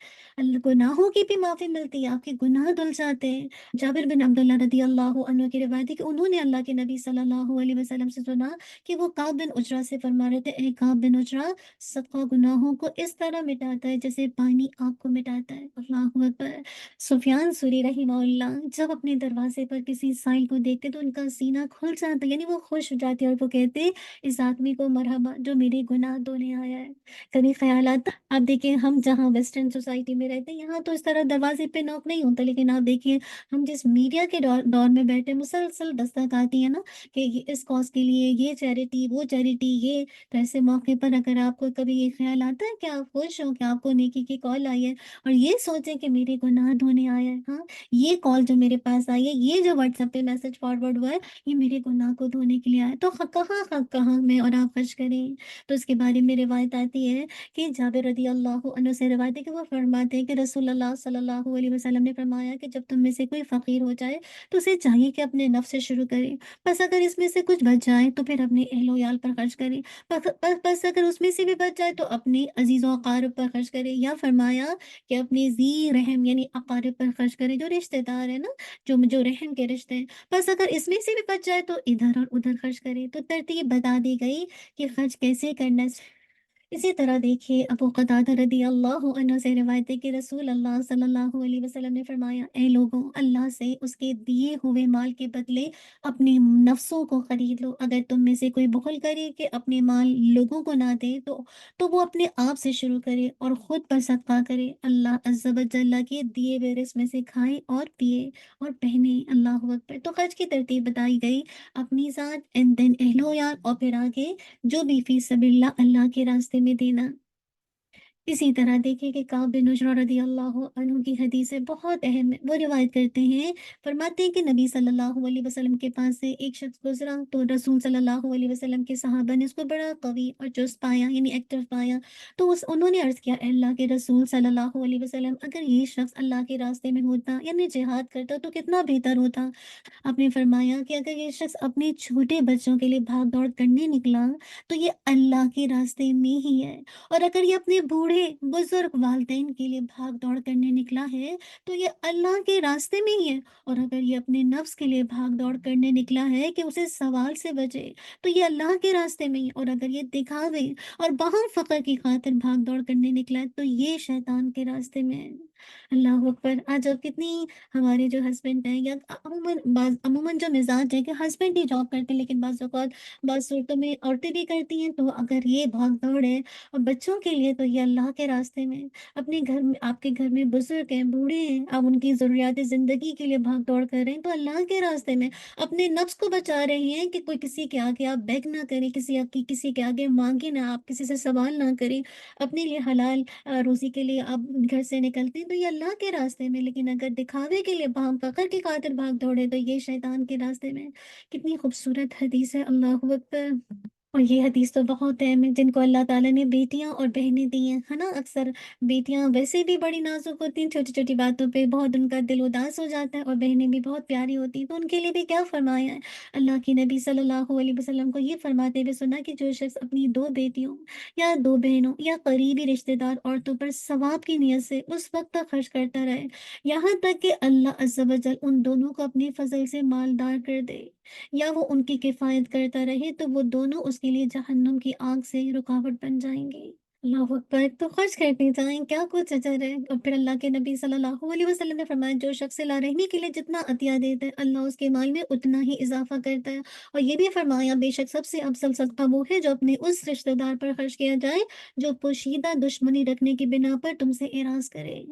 गुनाहों की भी माफ़ी मिलती है, आपके गुनाह धुल जाते हैं। जाबिर बिन अब्दुल्लाह रदियल्लाहु अन्हु की रिवायत है कि उन्होंने अल्लाह के नबी सल्लल्लाहु अलैहि वसल्लम से सुना कि वो काब बिन उजरा से फरमा रहे थे, ए काब बिन उजरा, सदका गुनाहों को इस तरह मिटाता है जैसे पानी आग को मिटाता है। अल्लाहू अकबर। सुफियान सूरी रहिमहुल्लाह जब अपने दरवाजे पर किसी साइल को देखते तो उनका सीना खुल जाता, यानी वो खुश हो जाते और वो कहते, इस आदमी को मरहबा जो मेरे गुनाह धोने आया है। कभी ख्याल आता, आप देखिए हम जहाँ वेस्टर्न सोसाइटी में रहते हैं यहाँ तो इस तरह दरवाजे पे नॉक नहीं होता, लेकिन आप देखिए हम जिस मीडिया के दौर में बैठे मुसलसल दस्तक आती है ना कि इस कॉज के लिए ये चैरिटी वो चैरिटी ये, तो ऐसे मौके पर अगर आपको कभी ये ख्याल आता है कि आप खुश हो कि आपको नेकी की कॉल आई है और ये सोचें कि मेरे गुनाह धोने आया है, हाँ, ये कॉल जो मेरे पास आई है, ये जो व्हाट्सएप पे मैसेज फॉरवर्ड हुआ है, ये मेरे गुनाह को धोने के लिए आया है, तो कहाँ मैं और आप खर्च करें। तो इसके बारे में रिवायत आती है कि जाबिर रदियल्लाहु अन्हु से रिवायत है कि वो फरमाते हैं कि रसूलुल्लाह सल्लल्लाहु अलैहि वसल्लम ने फरमाया कि जब तुम में से कोई फ़कीर हो जाए तो उसे चाहिए कि अपने नफ्स से शुरू करे, बस अगर इसमें से कुछ बच जाए तो फिर अपने अहलो याल पर खर्च करे, बस अगर उसमें से भी बच जाए तो अपने अजीज़ों अकारिब पर खर्च करे, या फरमाया कि अपने ज़ी रहम यानी अकारिब पर खर्च करे, जो रिश्तेदार है ना, जो रहम के रिश्ते हैं, बस अगर इसमें से भी बच जाए तो इधर और उधर खर्च करे। तो तरतीब बता दी गई कि खर्च कैसे करना है। इसी तरह देखिए अबू कतादा रदियल्लाहु अन्हु से रिवायत है कि रसूल अल्लाह सल्लल्लाहु अलैहि वसल्लम ने फरमाया, ए लोगों, अल्लाह से उसके दिए हुए माल के बदले अपने नफ्सों को खरीद लो। अगर तुम में से कोई बुखल करे कि अपने माल लोगों को ना दे तो वो अपने आप से शुरू करे और खुद पर सदका करे। अल्लाह अज़्ज़ा व जल्ला के दिए हुए रिज़्क़ में से खाए और पिए और पहने। अल्लाह अकबर। तो खर्च की तरतीब बताई गई, अपनी ज़ात एंड देन अहलो यार और फिर आगे जो भी फी सबिल्लाह अल्लाह के रास्ते में देना। इसी तरह देखिए कि काब बिन उजरा रदियल्लाहु अन्हु की हदीस है, बहुत अहम है। वो रिवायत करते हैं, फरमाते हैं कि नबी सल्लल्लाहु अलैहि वसल्लम के पास से एक शख्स गुजरा तो रसूल सल्लल्लाहु अलैहि वसल्लम के सहाबा ने उसको बड़ा कवी और चुस्त पाया, यानी एक्टिव पाया। तो उस उन्होंने अर्ज किया, "ए अल्लाह के रसूल सल्लल्लाहु अलैहि वसल्लम, अगर ये शख्स अल्लाह के रास्ते में होता यानी जिहाद करता तो कितना बेहतर होता।" आपने फरमाया कि अगर ये शख्स अपने छोटे बच्चों के लिए भाग दौड़ करने निकला तो ये अल्लाह के रास्ते में ही है, और अगर ये अपने बूढ़े बुजुर्ग वालिदैन के लिए भाग दौड़ करने निकला है तो ये अल्लाह के रास्ते में ही है, और अगर ये अपने नफ्स के लिए भाग दौड़ करने निकला है कि उसे सवाल से बचे तो ये अल्लाह के रास्ते में ही, और अगर ये दिखावे और बाहर फकर की खातिर भाग दौड़ करने निकला है तो ये शैतान के रास्ते में है। अल्लाह अकबर। आज अब कितनी हमारे जो हस्बैंड हैं या अमूमन जो मिजाज है कि हस्बैंड ही जॉब करते हैं, लेकिन बाज़ सूरतों में औरतें भी करती हैं, तो अगर ये भाग दौड़ है और बच्चों के लिए तो ये अल्लाह के रास्ते में। अपने घर में, आपके घर में बुजुर्ग हैं, बूढ़े हैं, आप उनकी ज़रूरियात ज़िंदगी के लिए भाग दौड़ कर रहे हैं तो अल्लाह के रास्ते में। अपने नफ्स को बचा रहे हैं कि कोई किसी के आगे आप बेग ना करें, किसी के आगे मांगे ना, आप किसी से सवाल ना करें, अपने लिए हलाल रोज़ी के लिए आप घर से निकलते हैं तो ये अल्लाह के रास्ते में, लेकिन अगर दिखावे के लिए हम फ़ख्र की खातिर भाग दौड़े तो ये शैतान के रास्ते में। कितनी खूबसूरत हदीस है, अल्लाह अकबर। और ये हदीस तो बहुत अहम है, जिनको अल्लाह ताला ने बेटियां और बहनें दी हैं, है ना। अक्सर बेटियां वैसे भी बड़ी नाजुक होती हैं, छोटी छोटी बातों पे बहुत उनका दिल उदास हो जाता है, और बहनें भी बहुत प्यारी होती हैं, तो उनके लिए भी क्या फरमाया है अल्लाह के नबी सल्लल्लाहु अलैहि वसल्लम को, ये फरमाते हुए सुना कि जो शख्स अपनी दो बेटियों या दो बहनों या करीबी रिश्तेदार औरतों पर सवाब की नीयत से उस वक्त तक खर्च करता रहे यहाँ तक कि अल्लाह अज़्ज़ा वजल उन दोनों को अपने फजल से मालदार कर दे, या वो उनकी किफ़ायत करता रहे, तो वो दोनों उसके लिए जहन्नुम की आग से रुकावट बन जाएँगे। अल्लाह अकबर! तो खर्च करने जाएँ, क्या कुछ अजर है। और फिर अल्लाह के नबी सल्लल्लाहु अलैहि वसल्लम ने फरमाया, जो शख्स सिला रहमी के लिए जितना अतिया देता है, अल्लाह उसके माल में उतना ही इज़ाफ़ा करता है। और ये भी फरमाया, बेशक सबसे अफ़ज़ल सदका वो है जो अपने उस रिश्तेदार पर खर्च किया जाए, जो पोशीदा दुश्मनी रखने की बिना पर तुमसे एराज़ करे।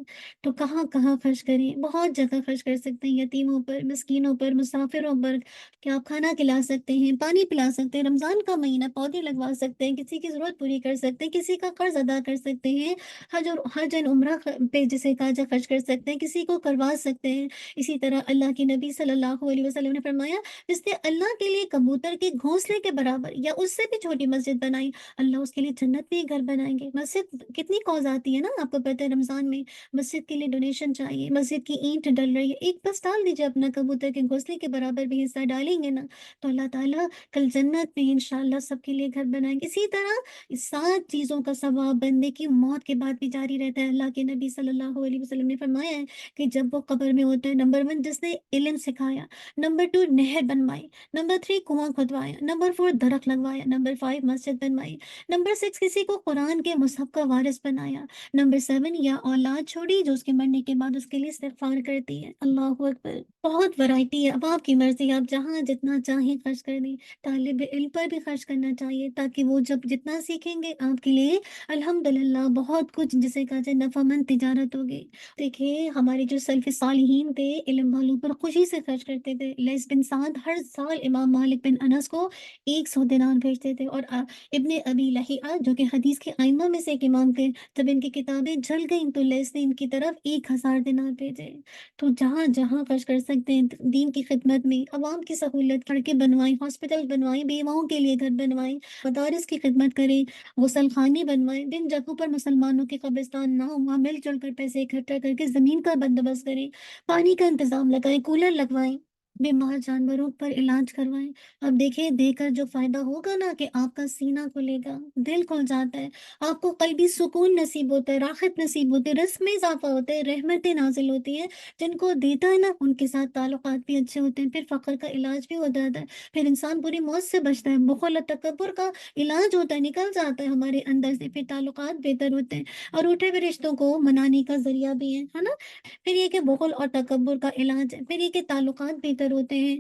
तो कहाँ-कहाँ खर्च करें? बहुत जगह खर्च कर सकते हैं, यतीमों पर, मिस्कीनों पर, मुसाफिरों पर। क्या आप खाना खिला सकते हैं, पानी पिला सकते हैं, रमज़ान का महीना पौधे लगवा सकते हैं, किसी की ज़रूरत पूरी कर सकते हैं, किसी का قرض ادا کر سکتے ہیں، حج اینڈ عمرہ پہ جسے قاعدہ خرچ کر سکتے ہیں، کسی کو کروا سکتے ہیں۔ اسی طرح اللہ کے نبی صلی اللہ علیہ وسلم نے فرمایا، جس نے اللہ کے لیے کبوتر کے گھونسلے کے برابر یا اس سے بھی چھوٹی مسجد بنائی، اللہ اس کے لیے جنت میں ہی گھر بنائیں گے۔ مسجد کتنی کوز آتی ہے نا، آپ کو پتہ ہے رمضان میں مسجد کے لیے ڈونیشن چاہیے، مسجد کی اینٹ ڈل رہی ہے، ایک بس ڈال دیجیے، اپنا کبوتر کے گھونسلے کے برابر بھی حصہ ڈالیں گے نا، تو اللہ تعالیٰ کل جنت میں انشاءاللہ سب کے لیے گھر بنائیں گے۔ اسی طرح اس 7 چیزوں کا ثواب بندے کی موت کے بعد بھی جاری رہتا ہے۔ اللہ کے نبی صلی اللہ علیہ وسلم نے فرمایا ہے کہ جب وہ قبر میں ہوتے ہیں، نمبر 1 جس نے علم سکھایا، نمبر 2 نہر بنوائی، نمبر 3 کنواں کھدوایا، نمبر 4 درخت لگوایا، نمبر 5 مسجد بنوائی، نمبر 6 کسی کو قرآن کے مصحف کا وارث بنایا، نمبر 7 یا اولاد چھوڑی جو اس کے مرنے کے بعد اس کے لیے استغفار کرتی ہے۔ اللہ اکبر، بہت ورائٹی ہے، اب آپ کی مرضی، آپ جہاں جتنا چاہیں خرچ کر دیں۔ طالب علم پر بھی خرچ کرنا چاہیے تاکہ وہ جب جتنا سیکھیں گے آپ کے لیے الحمدللہ بہت کچھ، جسے کہا جائے نفع مند تجارت ہوگی۔ دیکھیے ہمارے جو سلف صالحین تھے علم والوں پر خوشی سے خرچ کرتے تھے۔ لیث بن سعد ہر سال امام مالک بن انس کو 100 دینار بھیجتے تھے، اور ابن ابی لہیعہ جو کہ حدیث کے ائمہ میں سے ایک امام تھے، جب ان کی کتابیں جل گئیں تو لیث نے ان کی طرف 1000 دینار بھیجے۔ تو جہاں جہاں خرچ کر سکتے ہیں دین کی خدمت میں، عوام کی سہولت، سڑکیں بنوائیں، ہاسپٹل بنوائیں، بیواؤں کے لیے گھر بنوائیں، مدارس کی خدمت کریں، غسل خانے بنوائیں، جن جگہوں پر مسلمانوں کے قبرستان نہ ہوں وہاں مل جل کر پیسے اکٹھا کر کے زمین کا بندوبست کریں، پانی کا انتظام لگائیں، کولر لگوائیں، بیمار جانوروں پر علاج کروائیں۔ اب دیکھیں دے کر جو فائدہ ہوگا نا کہ آپ کا سینہ کھلے گا، دل کھل جاتا ہے، آپ کو قلبی سکون نصیب ہوتا ہے، راحت نصیب ہوتی ہے، رزق میں اضافہ ہوتا ہے، رحمتیں نازل ہوتی ہیں۔ جن کو دیتا ہے نا ان کے ساتھ تعلقات بھی اچھے ہوتے ہیں، پھر فقر کا علاج بھی ہو جاتا ہے، پھر انسان بری موت سے بچتا ہے، بخل اور تکبر کا علاج ہوتا ہے، نکل جاتا ہے ہمارے اندر سے، پھر تعلقات بہتر ہوتے ہیں، اور اٹھے ہوئے رشتوں کو منانے کا ذریعہ بھی ہے نا۔ پھر یہ کہ بخل اور تکبر کا علاج ہے، پھر یہ کہ تعلقات بہتر ہوتے ہیں،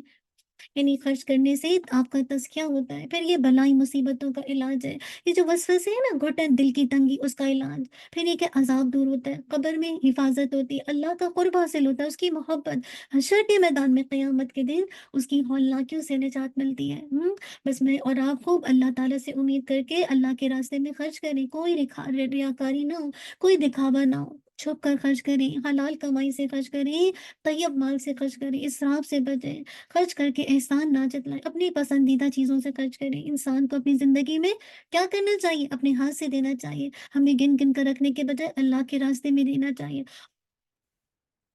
یعنی خرچ کرنے سے آپ کا تزکیہ ہوتا ہے، پھر یہ بلائی مصیبتوں کا علاج ہے، یہ جو وسوسے ہیں نا گھٹن دل کی تنگی اس کا علاج، پھر یہ کہ عذاب دور ہوتا ہے، قبر میں حفاظت ہوتی ہے، اللہ کا قرب حاصل ہوتا ہے، اس کی محبت، حشر کے میدان میں قیامت کے دن اس کی ہولناکیوں سے نجات ملتی ہے۔ بس میں اور آپ خوب اللہ تعالیٰ سے امید کر کے اللہ کے راستے میں خرچ کریں، کوئی ریاکاری نہ ہو، کوئی دکھاوا نہ ہو، چھپ کر خرچ کریں، حلال کمائی سے خرچ کریں، طیب مال سے خرچ کریں، اسراف سے بچیں، خرچ کر کے احسان نہ جتلائیں، اپنی پسندیدہ چیزوں سے خرچ کریں۔ انسان کو اپنی زندگی میں کیا کرنا چاہیے؟ اپنے ہاتھ سے دینا چاہیے، ہمیں گن گن کر رکھنے کے بجائے اللہ کے راستے میں دینا چاہیے۔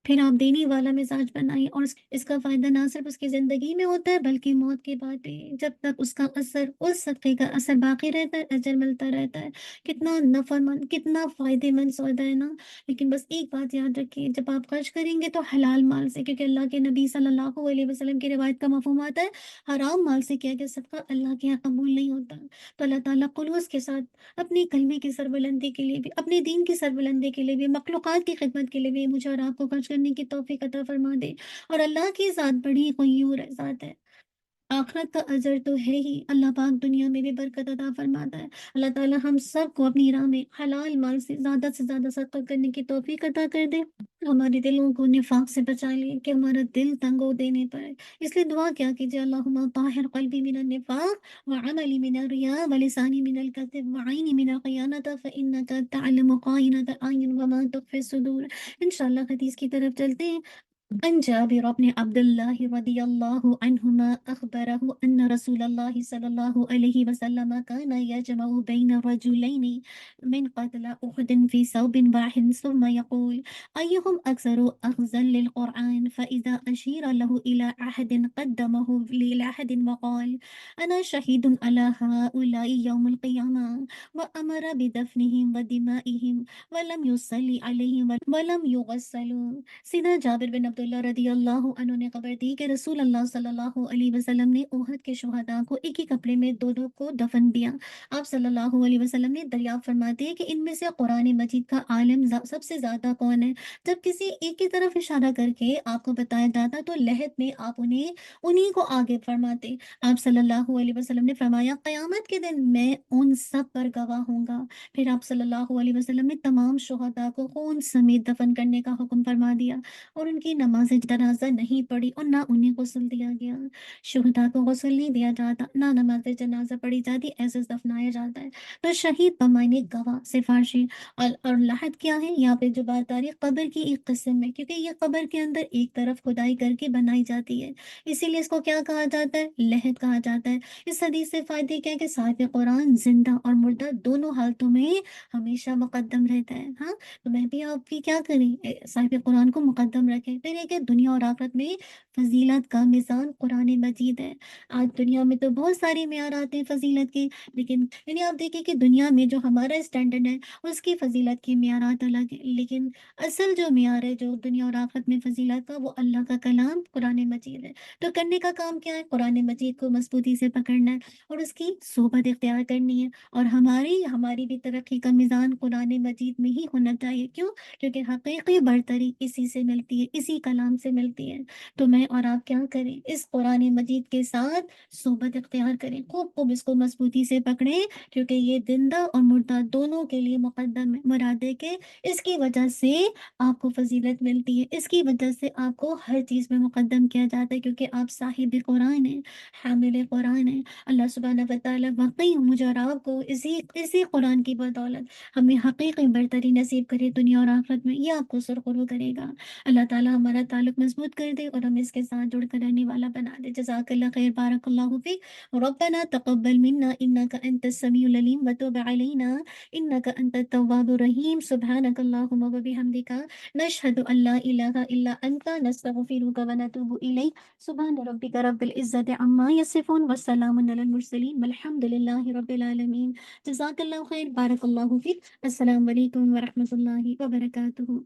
پھر آپ دینے والا مزاج بنائیں، اور اس کا فائدہ نہ صرف اس کی زندگی میں ہوتا ہے بلکہ موت کے بعد بھی، جب تک اس کا اثر، اس صدقے کا اثر باقی رہتا ہے، اجر ملتا رہتا ہے۔ کتنا نفع مند، کتنا فائدے مند سودا ہے نا۔ لیکن بس ایک بات یاد رکھیے، جب آپ خرچ کریں گے تو حلال مال سے، کیونکہ اللہ کے نبی صلی اللہ علیہ وسلم کی روایت کا مفہوم آتا ہے حرام مال سے کیا گیا صدقہ اللہ کے یہاں قبول نہیں ہوتا۔ تو اللہ تعالیٰ خلوص کے ساتھ اپنی کلمے کی سربلندی کے لیے بھی، اپنے دین کی سربلندی کے لیے بھی، مخلوقات کی خدمت کے لیے بھی مجھے اور آپ کو خرچ کرنے کی توفیق عطا فرما دے۔ اور اللہ کی ذات بڑی غیور ذات ہے، آخرت کا اجر تو ہے ہی، اللہ پاک دنیا میں بھی برکت عطا فرماتا ہے۔ اللہ تعالیٰ ہم سب کو اپنی راہ میں حلال مال سے زیادہ صدقہ کرنے کی توفیق عطا کر دے، ہمارے دلوں کو نفاق سے بچا لے کہ ہمارا دل تنگ ہو دینے پر۔ اس لیے دعا کیا کیجیے، اللہم طاہر قلبی من النفاق وعملی من الریاء ولسانی من الکذب وعینی من الخیانت فإنک تعلم خائنۃ الأعین وما تخفی الصدور۔ انشاءاللہ حدیث کی طرف چلتے ہیں۔ عن جابر بن عبد الله رضي الله عنهما أخبره أن رسول الله صلى الله عليه وسلم كان يجمع بين رجلين من قتل أحد في ثوب واحد ثم يقول أيهم أكثر أخذا للقرآن، فإذا أشير له إلى أحد قدمه لأحد وقال أنا شهيد على هؤلاء يوم القيامة، وأمر بدفنهم ودمائهم ولم يصلي عليهم ولم يغسلوا۔ سیدھا جابر بن عبداللہ رضی اللہ عنہ نے خبر دی کہ رسول اللہ صلی اللہ علیہ وسلم نے احد کے شہداء کو ایک ہی کپڑے میں دو دو کو دفن دیا۔ آپ صلی اللہ علیہ وسلم نے دریافت فرماتے ہیں کہ ان میں سے قرآن مجید کا عالم سب سے زیادہ کون ہے؟ جب کسی ایک کی طرف اشارہ کر کے آپ کو بتایا جاتا تو لہت میں آپ انہیں کو آگے فرماتے۔ آپ صلی اللہ علیہ وسلم نے فرمایا قیامت کے دن میں ان سب پر گواہ ہوں گا۔ پھر آپ صلی اللہ علیہ وسلم نے تمام شہداء کو خون سمیت دفن کرنے کا حکم فرما دیا اور ان کی नमाज जनाजा नहीं पढ़ी और ना उन्हें गुस्ल दिया गया। शुहदा को गुस्ल नहीं दिया जाता, ना नमाज जनाजा पढ़ी जाती, ऐसे दफनाया जाता है। तो शहीद बमाने गवाह सिफारशी। और लाहद क्या है यहाँ पे जो बात आ रही है, कब्र की एक किस्म है, क्योंकि ये कब्र के अंदर एक तरफ खुदाई करके बनाई जाती है, इसीलिए इसको क्या कहा जाता है, लहद कहा जाता है। इस हदीस से फायदे क्या है कि साहिब कुरान जिंदा और मुर्दा दोनों हालतों में हमेशा मुकद्दम रहता है। हाँ, तो मैं भी आप भी क्या करें, साहिब कुरान को मुकद्दम रखें। फिर एक है दुनिया और आखिरत में फजीलत का मिजान कुरान मजीद है। आज दुनिया में तो बहुत सारे मेयार आते हैं फजीलत के, लेकिन यानी आप देखिए कि दुनिया में जो हमारा स्टैंडर्ड है उसकी फजीलत के मेयारात अलग है, लेकिन असल जो मेयार है जो दुनिया और आखिरत में फजीलत का, वो अल्लाह का कलाम कुरान मजीद है। तो करने का काम क्या है, कुरान मजीद को मजबूती से पकड़ना है और उसकी सोबत इख्तियार करनी है। और हमारी हमारी भी तरक्की का मिज़ान कुरान मजीद में ही होना चाहिए। क्यों? क्योंकि हकीकी बरतरी इसी से मिलती है, इसी कलाम से मिलती है। तो मैं और आप क्या करें, इस कुरान मजीद के साथ सोबत इख्तियार करें, खूब खूब इसको मजबूती से पकड़ें, क्योंकि ये जिंदा और मुर्दा दोनों के लिए मुकद्दम है। मुरादे के इसकी वजह से आपको फजीलत मिलती है, इसकी वजह से आपको हर चीज़ में मुकद्दम किया जाता है, क्योंकि आप साहिब कुरान हैं, हामिल कुरान हैं। अल्लाह सुब्हानहू व तआला वाकई मुझे और आपको इसी इसी कुरान की बदौलत हमें हकीकी बरतरी नसीब करे दुनिया और आखिरत में, ये आपको सुरखुरू करेगा। अल्लाह ताला हमारा ताल्लुक मजबूत कर दे और हमें इसके साथ जुड़कर रहने वाला बना दे। जज़ाकल्लाह खैर, बारकल्लाहु फ़ीक। रब्बना तक़ब्बल मिन्ना इन्नका अंतस समीउल अलीम व तुब अलैना इन्नका अंतत तव्वाबुर रहीम। सुब्हानकल्लाहुम्मा व बिहम्दिका नशहदु अल्ला इलाहा इल्ला अंता नस्तगफिरुका व नतूबु इलैक। सुबहान रब्बिका रब्बिल इज्जति अम्मा यसिफून व सलामुन अलल मुरसलीन वल्हम्दुलिल्लाहि रब्बिल आलमीन। जज़ाकल्लाहु खैर, बारकल्लाहु फ़ीक। अस्सलामु अलैकुम व रहमतुल्लाहि व बरकातुहू।